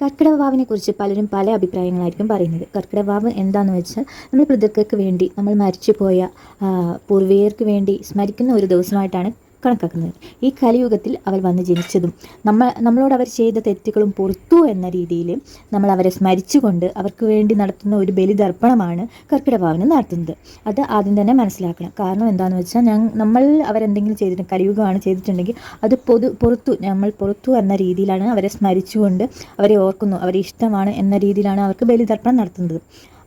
കർക്കിടക വാവിനെ കുറിച്ച് പലരും പല അഭിപ്രായങ്ങളായിരിക്കും പറയുന്നത്. കർക്കിടക വാവ് എന്താണെന്ന് വെച്ചാൽ നമ്മൾ പിതൃക്കൾക്ക് വേണ്ടി, നമ്മൾ മരിച്ചുപോയ പൂർവികർക്ക് വേണ്ടി സ്മരിക്കുന്ന ഒരു ദിവസമായിട്ടാണ് കണക്കാക്കുന്നത്. ഈ കലിയുഗത്തിൽ അവർ വന്ന് ജനിച്ചതും നമ്മളോട് അവർ ചെയ്ത തെറ്റുകളും പുറത്തു എന്ന രീതിയിൽ നമ്മൾ അവരെ സ്മരിച്ചുകൊണ്ട് അവർക്ക് വേണ്ടി നടത്തുന്ന ഒരു ബലിതർപ്പണമാണ് കർക്കിടകവാവിന് നടത്തുന്നത്. അത് ആദ്യം തന്നെ മനസ്സിലാക്കണം. കാരണം എന്താണെന്ന് വെച്ചാൽ നമ്മൾ അവരെന്തെങ്കിലും ചെയ്തിട്ട് കലിയുഗമാണ് ചെയ്തിട്ടുണ്ടെങ്കിൽ അത് നമ്മൾ പുറത്തു എന്ന രീതിയിലാണ് അവരെ സ്മരിച്ചുകൊണ്ട് അവരെ ഓർക്കുന്നു, അവരെ ഇഷ്ടമാണ് എന്ന രീതിയിലാണ് അവർക്ക് ബലിതർപ്പണം നടത്തുന്നത്.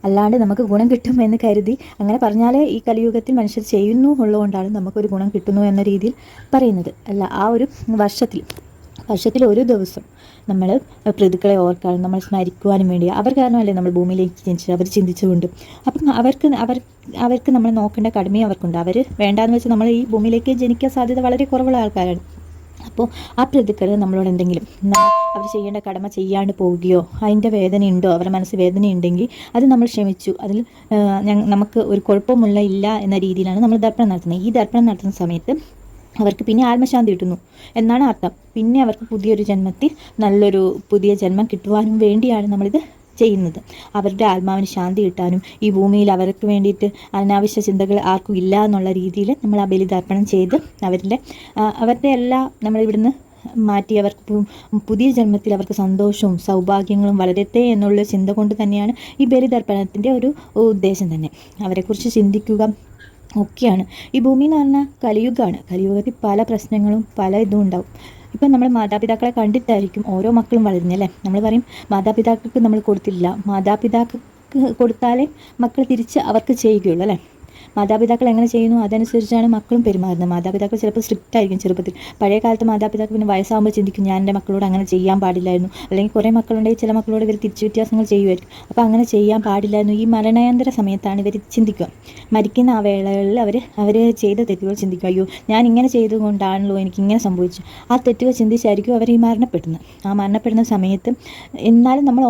അല്ലാണ്ട് നമുക്ക് ഗുണം കിട്ടും എന്ന് കരുതി അങ്ങനെ പറഞ്ഞാലേ ഈ കലിയുഗത്തിൽ മനുഷ്യർ ചെയ്യുന്നു ഉള്ളതുകൊണ്ടാണ് നമുക്കൊരു ഗുണം കിട്ടുന്നു എന്ന രീതിയിൽ പറയുന്നത്. അല്ല, ആ ഒരു വർഷത്തിൽ ഒരു ദിവസം നമ്മൾ പിതൃക്കളെ ഓർക്കാനും നമ്മൾ സ്മരിക്കുവാനും വേണ്ടി അവർ കാരണമല്ലേ നമ്മൾ ഭൂമിയിലേക്ക് ജനിച്ചത്, അവർ ചിന്തിച്ചുകൊണ്ട്. അപ്പം അവർക്ക് നമ്മൾ നോക്കേണ്ട കടമയും അവർക്കുണ്ട്. അവർ വേണ്ടാന്ന് വെച്ചാൽ നമ്മൾ ഈ ഭൂമിയിലേക്ക് ജനിക്കാൻ സാധ്യത വളരെ കുറവുള്ള ആൾക്കാരാണ്. അപ്പോൾ ആ പിതൃക്കൾ നമ്മളോട് എന്തെങ്കിലും അവർ ചെയ്യേണ്ട കടമ ചെയ്യാണ്ട് പോവുകയോ അതിൻ്റെ വേദന ഉണ്ടോ, അവരുടെ മനസ്സ് വേദന ഉണ്ടെങ്കിൽ അത് നമ്മൾ ക്ഷമിച്ചു, അതിൽ നമുക്ക് ഒരു കുഴപ്പമുള്ള ഇല്ല എന്ന രീതിയിലാണ് നമ്മൾ ദർപ്പണം നടത്തുന്നത്. ഈ ദർപ്പണം നടത്തുന്ന സമയത്ത് അവർക്ക് പിന്നെ ആത്മശാന്തി കിട്ടുന്നു എന്നാണ് അർത്ഥം. പിന്നെ അവർക്ക് പുതിയൊരു ജന്മത്തിൽ നല്ലൊരു പുതിയ ജന്മം കിട്ടുവാനും വേണ്ടിയാണ് നമ്മളിത് ചെയ്യുന്നത്. അവരുടെ ആത്മാവിന് ശാന്തി കിട്ടാനും ഈ ഭൂമിയിൽ അവർക്ക് വേണ്ടിയിട്ട് അനാവശ്യ ചിന്തകൾ ആർക്കും ഇല്ല എന്നുള്ള രീതിയിൽ നമ്മൾ ആ ബലിതർപ്പണം ചെയ്ത് അവരുടെ എല്ലാം നമ്മളിവിടുന്ന് മാറ്റി അവർക്ക് പുതിയ ജന്മത്തിൽ അവർക്ക് സന്തോഷവും സൗഭാഗ്യങ്ങളും വളരട്ടെ എന്നുള്ള ചിന്ത കൊണ്ട് തന്നെയാണ് ഈ ബലിതർപ്പണത്തിൻ്റെ ഒരു ഉദ്ദേശം തന്നെ. അവരെക്കുറിച്ച് ചിന്തിക്കുക ഒക്കെയാണ്. ഈ ഭൂമി എന്ന് പറഞ്ഞാൽ കലിയുഗമാണ്. കലിയുഗത്തിൽ പല പ്രശ്നങ്ങളും പല ഇതും ഉണ്ടാവും. ഇപ്പം നമ്മൾ മാതാപിതാക്കളെ കണ്ടിട്ടായിരിക്കും ഓരോ മക്കളും വളരുന്നല്ലേ. നമ്മൾ പറയും മാതാപിതാക്കൾക്ക് നമ്മൾ കൊടുത്തില്ല, മാതാപിതാക്കൾക്ക് കൊടുത്താലേ മക്കൾ തിരിച്ച് അവർക്ക് ചെയ്യുകയുള്ളൂ അല്ലേ. മാതാപിതാക്കൾ എങ്ങനെ ചെയ്യുന്നു അതനുസരിച്ചാണ് മക്കളും പെരുമാറുന്നത്. മാതാപിതാക്കൾ ചിലപ്പോൾ സ്ട്രിക്റ്റ് ആയിരിക്കും ചെറുപ്പത്തിൽ. പഴയ കാലത്ത് മാതാപിതാക്കൾ പിന്നെ വയസ്സാകുമ്പോൾ ചിന്തിക്കും ഞാൻ എൻ്റെ മക്കളോട് അങ്ങനെ ചെയ്യാൻ പാടില്ലായിരുന്നു. അല്ലെങ്കിൽ കുറേ മക്കളുണ്ടെങ്കിൽ ചില മക്കളോട് ഇവർ തിരിച്ചു വ്യത്യാസങ്ങൾ ചെയ്യുമായിരിക്കും. അപ്പോൾ അങ്ങനെ ചെയ്യാൻ പാടില്ലായിരുന്നു. ഈ മരണാനന്തര സമയത്താണ് ഇവർ ചിന്തിക്കുക. മരിക്കുന്ന ആ വേളകളിൽ അവർ ചെയ്ത തെറ്റുകൾ ചിന്തിക്കുക. അയ്യോ ഞാൻ ഇങ്ങനെ ചെയ്തുകൊണ്ടാണല്ലോ എനിക്ക് ഇങ്ങനെ സംഭവിച്ചു. ആ തെറ്റുകൾ ചിന്തിച്ചായിരിക്കും അവർ ഈ മരണപ്പെടുന്നത്. ആ മരണപ്പെടുന്ന സമയത്ത് എന്നാലും നമ്മൾ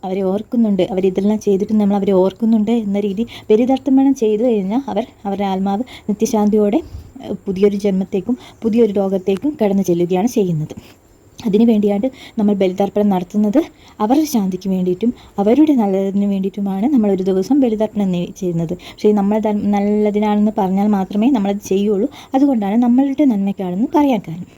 അവരെ ഓർക്കുന്നുണ്ട്, അവരിതെല്ലാം ചെയ്തിട്ട് നമ്മൾ അവരെ ഓർക്കുന്നുണ്ട് എന്ന രീതി ബലിതർപ്പണം ചെയ്തു കഴിഞ്ഞാൽ അവരുടെ ആത്മാവ് നിത്യശാന്തിയോടെ പുതിയൊരു ജന്മത്തേക്കും പുതിയൊരു ലോകത്തേക്കും കടന്നു ചെല്ലുകയാണ് ചെയ്യുന്നത്. അതിനു വേണ്ടിയാണ് നമ്മൾ ബലിതർപ്പണം നടത്തുന്നത്. അവരുടെ ശാന്തിക്ക് വേണ്ടിയിട്ടും അവരുടെ നല്ലതിന് വേണ്ടിയിട്ടുമാണ് നമ്മളൊരു ദിവസം ബലിതർപ്പണം ചെയ്യുന്നത്. പക്ഷേ നമ്മൾ നല്ലതിനാണെന്ന് പറഞ്ഞാൽ മാത്രമേ നമ്മളത് ചെയ്യുള്ളൂ. അതുകൊണ്ടാണ് നമ്മളുടെ നന്മയ്ക്കാണെന്ന് പറയാൻ കാരണം.